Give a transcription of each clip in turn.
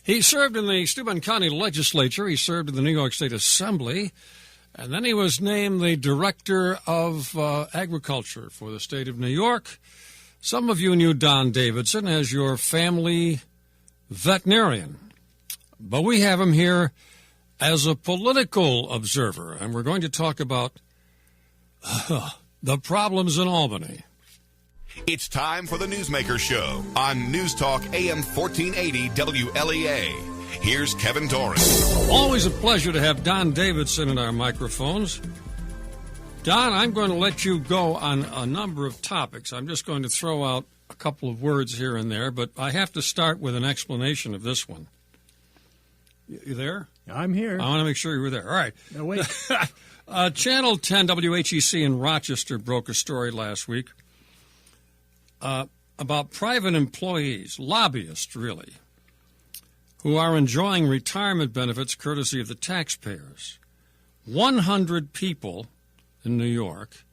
He served in the Steuben County Legislature. He served in the New York State Assembly. And then he was named the Director of Agriculture for the state of New York. Some of you knew Don Davidsen as your family veterinarian. But we have him here as a political observer. And we're going to talk about the problems in Albany. It's time for the Newsmaker Show on News Talk AM 1480 WLEA. Here's Kevin Torres. Always a pleasure to have Don Davidsen in our microphones. Don, I'm going to let you go on a number of topics. I'm just going to throw out a couple of words here and there, but I have to start with an explanation of this one. You there? I'm here. I want to make sure you were there. All right. No, wait. Channel 10 WHEC in Rochester broke a story last week about private employees, lobbyists really, who are enjoying retirement benefits courtesy of the taxpayers. 100 people in New York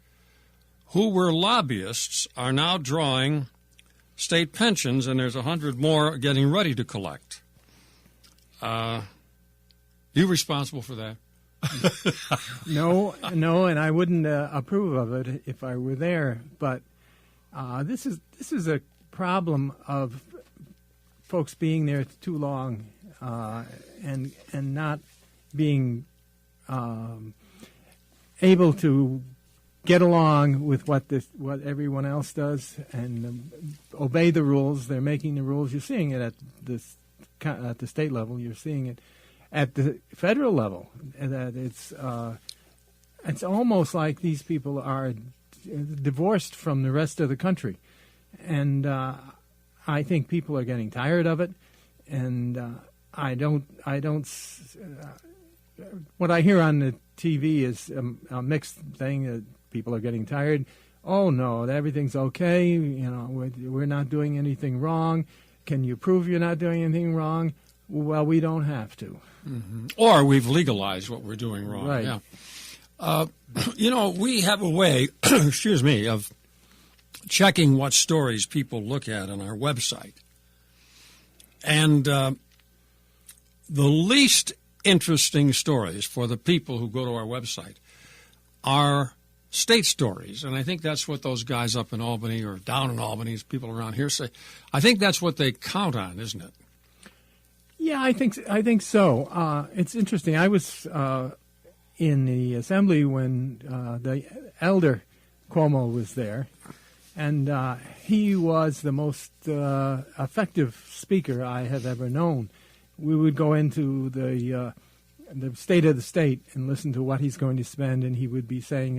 who were lobbyists are now drawing state pensions, and there's 100 more getting ready to collect. You responsible for that? No, and I wouldn't approve of it if I were there. But this is a problem of folks being there too long and not being able to get along with what everyone else does and obey the rules. They're making the rules. You're seeing it at the state level. You're seeing it at the federal level. That it's almost like these people are divorced from the rest of the country, and I think people are getting tired of it. And I don't. What I hear on the TV is a mixed thing. That people are getting tired. Oh no, everything's okay. You know, we're not doing anything wrong. Can you prove you're not doing anything wrong? Well, we don't have to. Mm-hmm. Or we've legalized what we're doing wrong. Right. Yeah. We have a way, excuse me, of checking what stories people look at on our website. And the least interesting stories for the people who go to our website are state stories. And I think that's what those guys up in Albany or down in Albany, people around here say. I think that's what they count on, isn't it? Yeah, I think so. It's interesting. I was in the assembly when the elder Cuomo was there, and he was the most effective speaker I have ever known. We would go into the state of the state and listen to what he's going to spend, and he would be saying,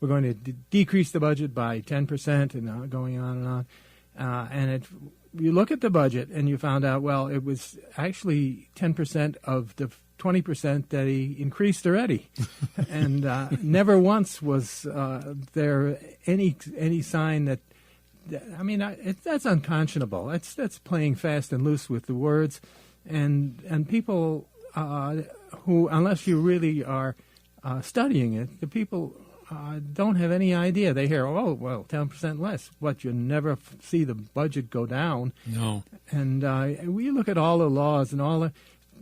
we're going to decrease the budget by 10%, and going on and on. And you look at the budget, and you found out, well, it was actually 10% of the 20% that he increased already, and never once was there any sign that. I mean, that's unconscionable. That's playing fast and loose with the words, and people who, unless you really are studying it, the people don't have any idea. They hear, oh, well, 10% less, but you never see the budget go down. No. And we look at all the laws and all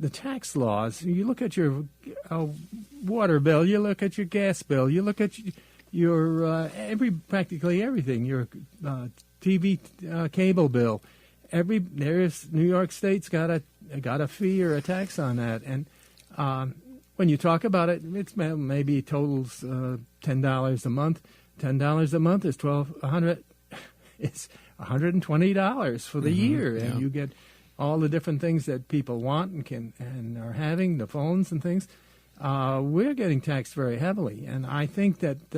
the tax laws. You look at your water bill, you look at your gas bill, you look at your practically everything, your TV cable bill. There's New York State's got a fee or a tax on that, and when you talk about it, it's maybe totals $10 a month. $10 a month is $1,200. It's $120 for the year, and you get all the different things that people want and are having, the phones and things. We're getting taxed very heavily, and I think that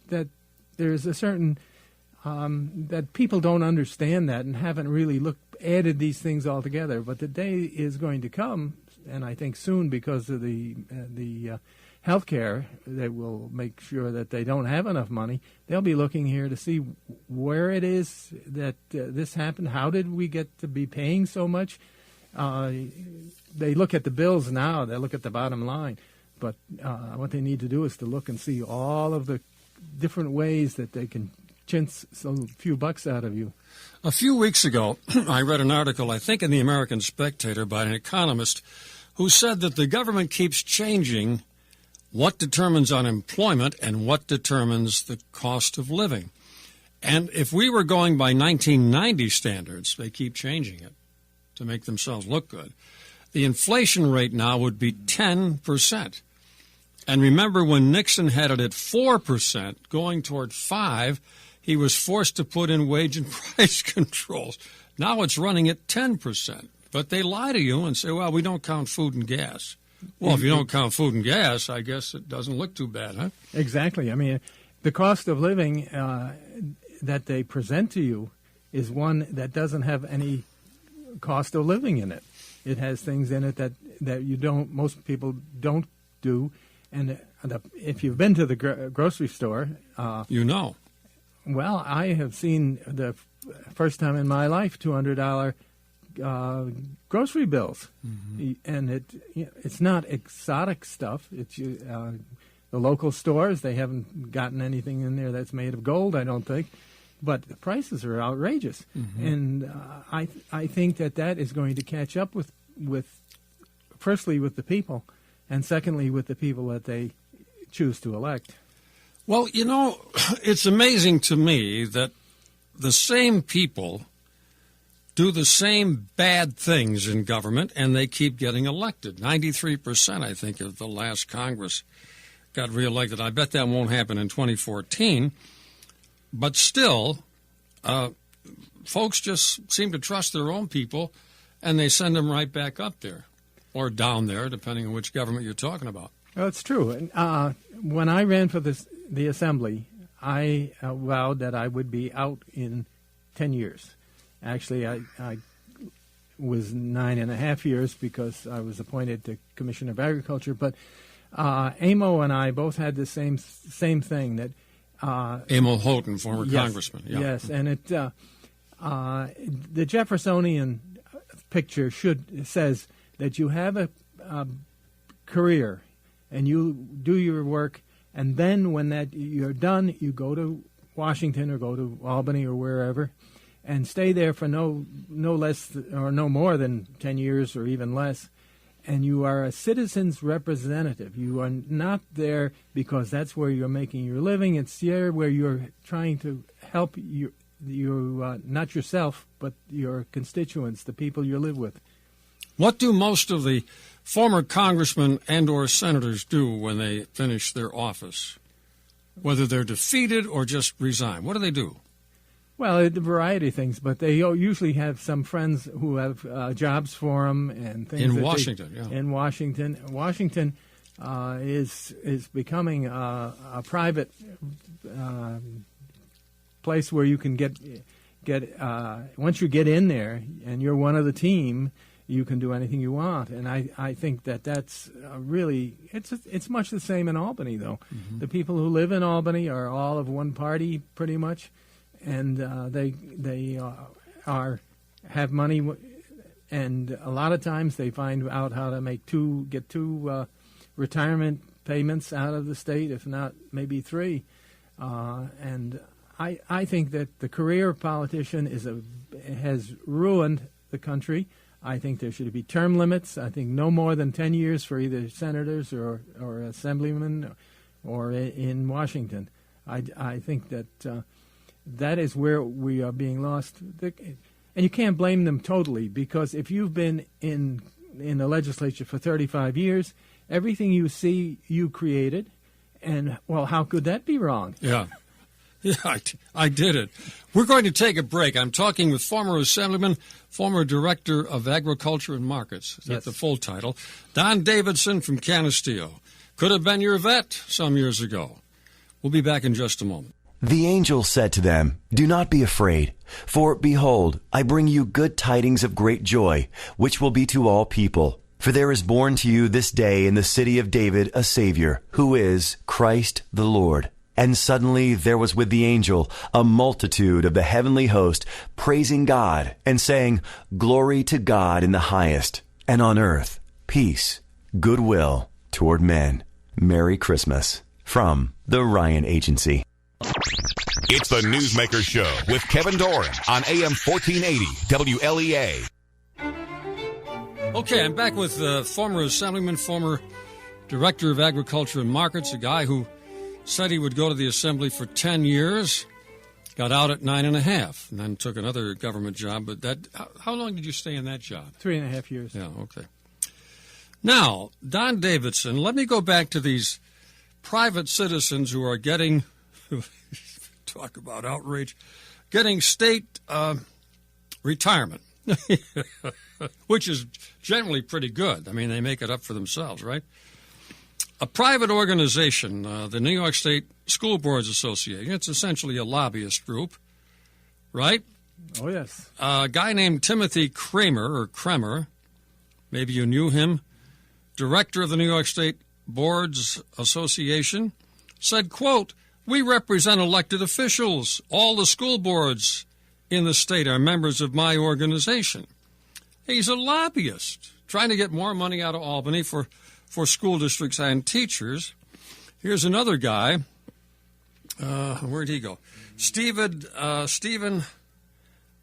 that there's a certain that people don't understand that and haven't really added these things all together. But the day is going to come, and I think soon, because of the health care, that will make sure that they don't have enough money. They'll be looking here to see where it is that this happened. How did we get to be paying so much? They look at the bills now. They look at the bottom line. But what they need to do is to look and see all of the different ways that they can chintz a few bucks out of you. A few weeks ago, I read an article, I think in the American Spectator, by an economist who said that the government keeps changing what determines unemployment and what determines the cost of living. And if we were going by 1990 standards, they keep changing it to make themselves look good. The inflation rate now would be 10%. And remember when Nixon had it at 4%, going toward 5%, he was forced to put in wage and price controls. Now it's running at 10%. But they lie to you and say, well, we don't count food and gas. Well, if you don't count food and gas, I guess it doesn't look too bad, huh? Exactly. I mean, the cost of living that they present to you is one that doesn't have any cost of living in it. It has things in it that most people don't do. And if you've been to the grocery store... you know. Well, I have seen the first time in my life $200 grocery bills. Mm-hmm. And it's not exotic stuff. It's the local stores. They haven't gotten anything in there that's made of gold, I don't think. But the prices are outrageous. Mm-hmm. And I think that is going to catch up with firstly, with the people, and secondly, with the people that they choose to elect. Well, you know, it's amazing to me that the same people do the same bad things in government, and they keep getting elected. 93%, I think, of the last Congress got reelected. I bet that won't happen in 2014. But still, folks just seem to trust their own people, and they send them right back up there, or down there, depending on which government you're talking about. Well, it's true. When I ran for the Assembly, I vowed that I would be out in 10 years. Actually, I was 9.5 years because I was appointed to Commissioner of Agriculture. But Amo and I both had the same thing. That Amo Houghton, former congressman. Yeah. Yes, and the Jeffersonian picture says that you have a career and you do your work, and then when you're done, you go to Washington or go to Albany or wherever, and stay there for no less or no more than 10 years or even less, and you are a citizen's representative. You are not there because that's where you're making your living. It's there where you're trying to help you not yourself, but your constituents, the people you live with. What do most of the former congressmen and or senators do when they finish their office, whether they're defeated or just resign? What do they do? Well, a variety of things, but they usually have some friends who have jobs for them and things. In Washington, In Washington. Washington is becoming a private place where you can get once you get in there and you're one of the team, you can do anything you want. And I think that's really, it's much the same in Albany, though. Mm-hmm. The people who live in Albany are all of one party, pretty much. And they have money, and a lot of times they find out how to get two retirement payments out of the state, if not maybe 3. And I think that the career politician has ruined the country. I think there should be term limits. I think no more than 10 years for either senators or assemblymen or in Washington. I think that. That is where we are being lost. And you can't blame them totally, because if you've been in the legislature for 35 years, everything you see, you created. And, well, how could that be wrong? Yeah. Yeah, I did it. We're going to take a break. I'm talking with former Assemblyman, former Director of Agriculture and Markets. That's the full title. Don Davidsen from Canisteo. Could have been your vet some years ago. We'll be back in just a moment. The angel said to them, "Do not be afraid, for behold, I bring you good tidings of great joy, which will be to all people. For there is born to you this day in the city of David a Savior, who is Christ the Lord." And suddenly there was with the angel a multitude of the heavenly host, praising God and saying, "Glory to God in the highest, and on earth peace, goodwill toward men." Merry Christmas from the Ryan Agency. It's the Newsmaker Show with Kevin Doran on AM 1480 WLEA. Okay, I'm back with former Assemblyman, former Director of Agriculture and Markets, a guy who said he would go to the Assembly for 10 years, got out at 9.5, and then took another government job. But how long did you stay in that job? 3.5 years. Yeah, okay. Now, Don Davidsen, let me go back to these private citizens who are getting, talk about outrage, getting state retirement, which is generally pretty good. I mean, they make it up for themselves, right? A private organization, the New York State School Boards Association, it's essentially a lobbyist group, right? Oh, yes. A guy named Timothy Kremer, maybe you knew him, director of the New York State Boards Association, said, quote, "We represent elected officials. All the school boards in the state are members of my organization." He's a lobbyist trying to get more money out of Albany for school districts and teachers. Here's another guy. Where'd he go? Stephen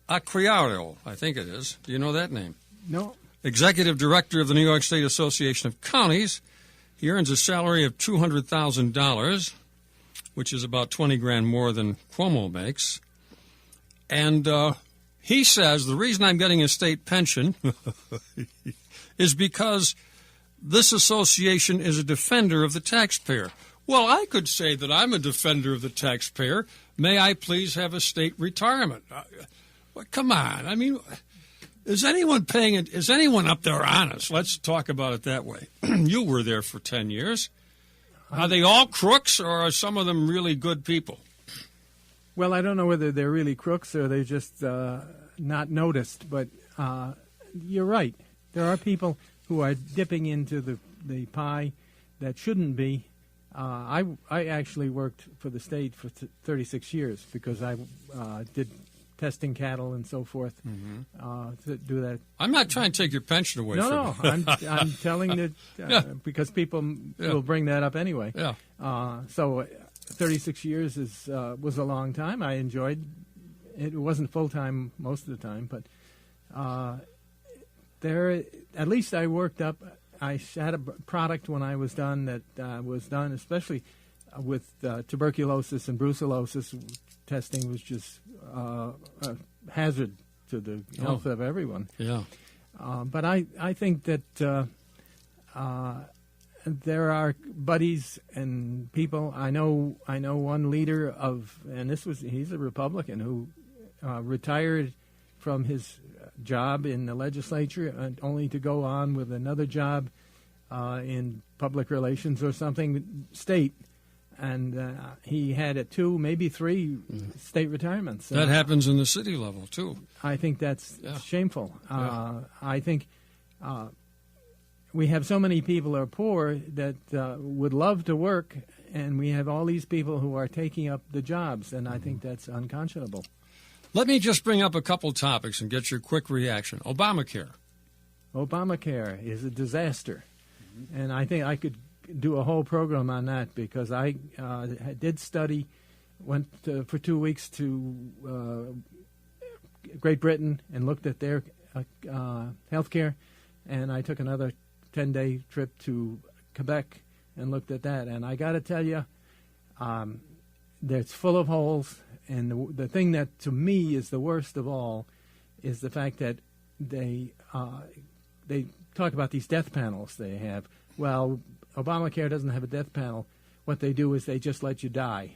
Acquiaro, I think it is. Do you know that name? No. Executive Director of the New York State Association of Counties. He earns a salary of $200,000, which is about 20 grand more than Cuomo makes. And he says the reason I'm getting a state pension is because this association is a defender of the taxpayer. Well, I could say that I'm a defender of the taxpayer. May I please have a state retirement? Well, come on. I mean, is anyone paying it? Is anyone up there honest? Let's talk about it that way. You were there for 10 years. Are they all crooks, or are some of them really good people? Well, I don't know whether they're really crooks or they're just not noticed, but you're right. There are people who are dipping into the pie that shouldn't be. I actually worked for the state for 36 years because I did testing cattle and so forth to do that. I'm not trying to take your pension away from you. No, I'm telling that because people will bring that up anyway. Yeah. So 36 years was a long time. I enjoyed it. It wasn't full-time most of the time, but there, at least I worked up. I had a product when I was done that was done, especially with tuberculosis and brucellosis. Testing was just a hazard to the health of everyone. Yeah. But I think that there are buddies and people. I know one leader of, and he's a Republican who retired from his job in the legislature only to go on with another job in public relations or something state. And he had 2, maybe 3 state retirements. That happens in the city level, too. I think that's shameful. I think we have so many people who are poor that would love to work, and we have all these people who are taking up the jobs, and I think that's unconscionable. Let me just bring up a couple topics and get your quick reaction. Obamacare. Obamacare is a disaster, and I think I could do a whole program on that because I did study, went for 2 weeks to Great Britain and looked at their health care, and I took another 10-day trip to Quebec and looked at that. And I got to tell you, it's full of holes, and the thing that to me is the worst of all is the fact that they talk about these death panels they have. Well, Obamacare doesn't have a death panel. What they do is they just let you die.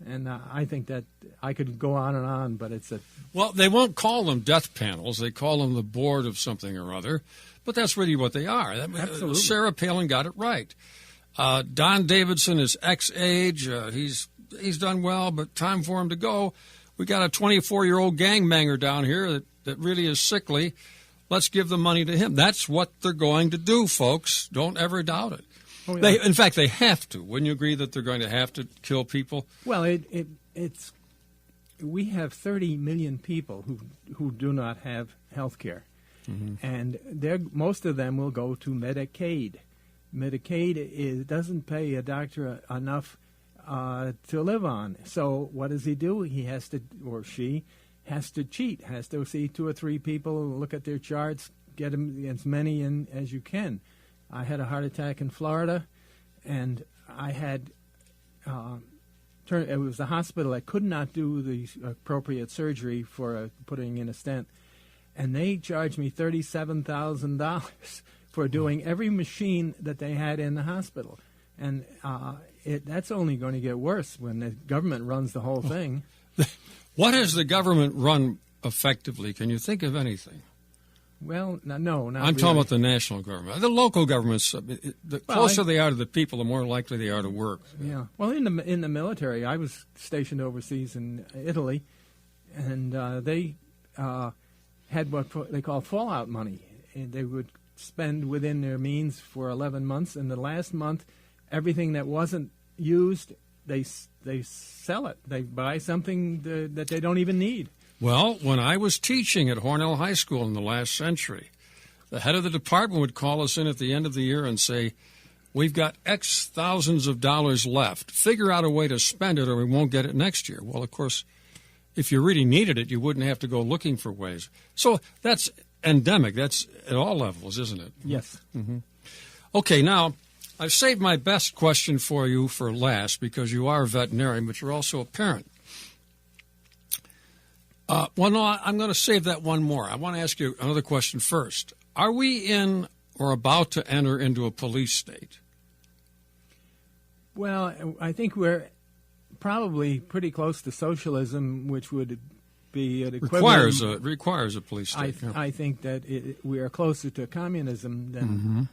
And I think that I could go on, but it's a... Well, they won't call them death panels. They call them the board of something or other. But that's really what they are. Absolutely. Sarah Palin got it right. Don Davidsen is ex-age. He's done well, but time for him to go. We got a 24-year-old gangbanger down here that really is sickly. Let's give the money to him. That's what they're going to do, folks. Don't ever doubt it. Oh, yeah. In fact, they have to. Wouldn't you agree that they're going to have to kill people? Well, it's we have 30 million people who do not have health care, and most of them will go to Medicaid. Medicaid doesn't pay a doctor enough to live on. So what does he do? He has to, or she has to cheat, has to see 2 or 3 people, look at their charts, get them as many in as you can. I had a heart attack in Florida, and I had, it was the hospital that could not do the appropriate surgery for putting in a stent, and they charged me $37,000 for doing every machine that they had in the hospital. And that's only going to get worse when the government runs the whole thing. What has the government run effectively? Can you think of anything? Well, no, not I'm talking about the national government. The local governments, the closer they are to the people, the more likely they are to work. Yeah. Well, in the military, I was stationed overseas in Italy, and they had what they call fallout money. And they would spend within their means for 11 months, and the last month, everything that wasn't used, they sell it. They buy something that they don't even need. Well, when I was teaching at Hornell High School in the last century, the head of the department would call us in at the end of the year and say, we've got X thousands of dollars left. Figure out a way to spend it or we won't get it next year. Well, of course, if you really needed it, you wouldn't have to go looking for ways. So that's endemic. That's at all levels, isn't it? Yes. Mm-hmm. Okay, now, I've saved my best question for you for last because you are a veterinarian, but you're also a parent. Well, no, I'm going to save that one more. I want to ask you another question first. Are we in or about to enter into a police state? Well, I think we're probably pretty close to socialism, which would be an equivalent. Requires a police state. I think that we are closer to communism than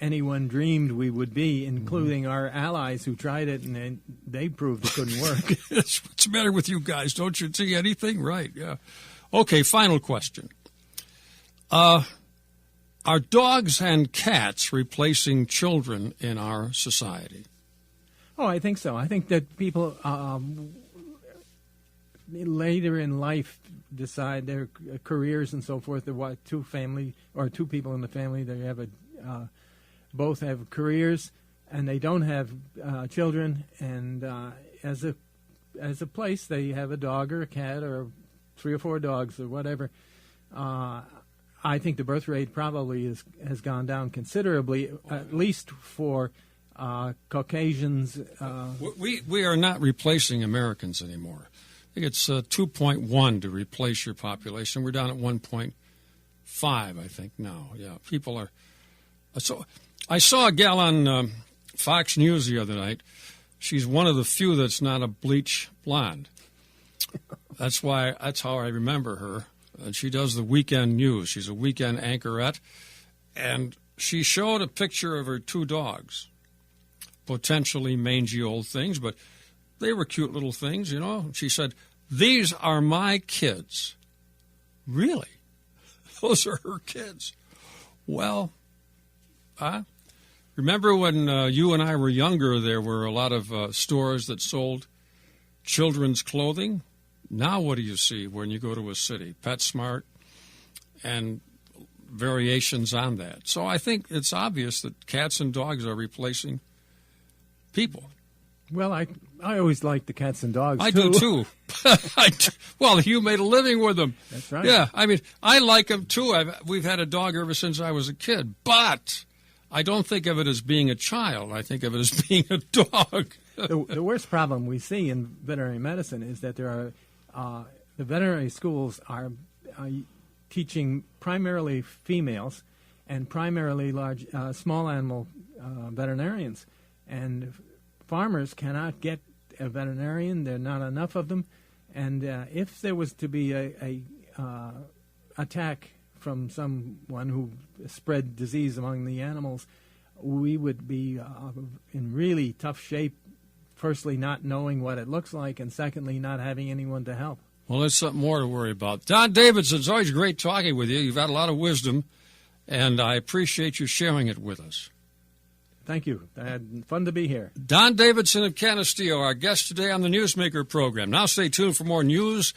anyone dreamed we would be, including our allies who tried it, and they proved it couldn't work. What's the matter with you guys? Don't you see anything? Right, yeah. Okay, final question. Are dogs and cats replacing children in our society? Oh, I think so. I think that people later in life decide their careers and so forth. There are 2 people in the family. They have both have careers, and they don't have children. And as a place, they have a dog or a cat or 3 or 4 dogs or whatever. I think the birth rate probably has gone down considerably, at least for Caucasians. We are not replacing Americans anymore. I think it's 2.1 to replace your population. We're down at 1.5, I think, now. Yeah, people are. So I saw a gal on Fox News the other night. She's one of the few that's not a bleach blonde. That's how I remember her. And she does the weekend news. She's a weekend anchorette. And she showed a picture of her 2 dogs, potentially mangy old things, but they were cute little things, you know. She said, "These are my kids." Really? Those are her kids. Well, remember when you and I were younger, there were a lot of stores that sold children's clothing? Now what do you see when you go to a city? PetSmart and variations on that. So I think it's obvious that cats and dogs are replacing people. Well, I always liked the cats and dogs, I do, too. Well, you made a living with them. That's right. Yeah, I mean, I like them, too. We've had a dog ever since I was a kid. But I don't think of it as being a child. I think of it as being a dog. The worst problem we see in veterinary medicine is that there are the veterinary schools are teaching primarily females and primarily small animal veterinarians. And farmers cannot get a veterinarian. There are not enough of them. And if there was to be a attack from someone who spread disease among the animals, we would be in really tough shape, firstly, not knowing what it looks like, and secondly, not having anyone to help. Well, there's something more to worry about. Don Davidsen, it's always great talking with you. You've had a lot of wisdom, and I appreciate you sharing it with us. Thank you. Fun to be here. Don Davidsen of Canisteo, our guest today on the Newsmaker program. Now stay tuned for more news.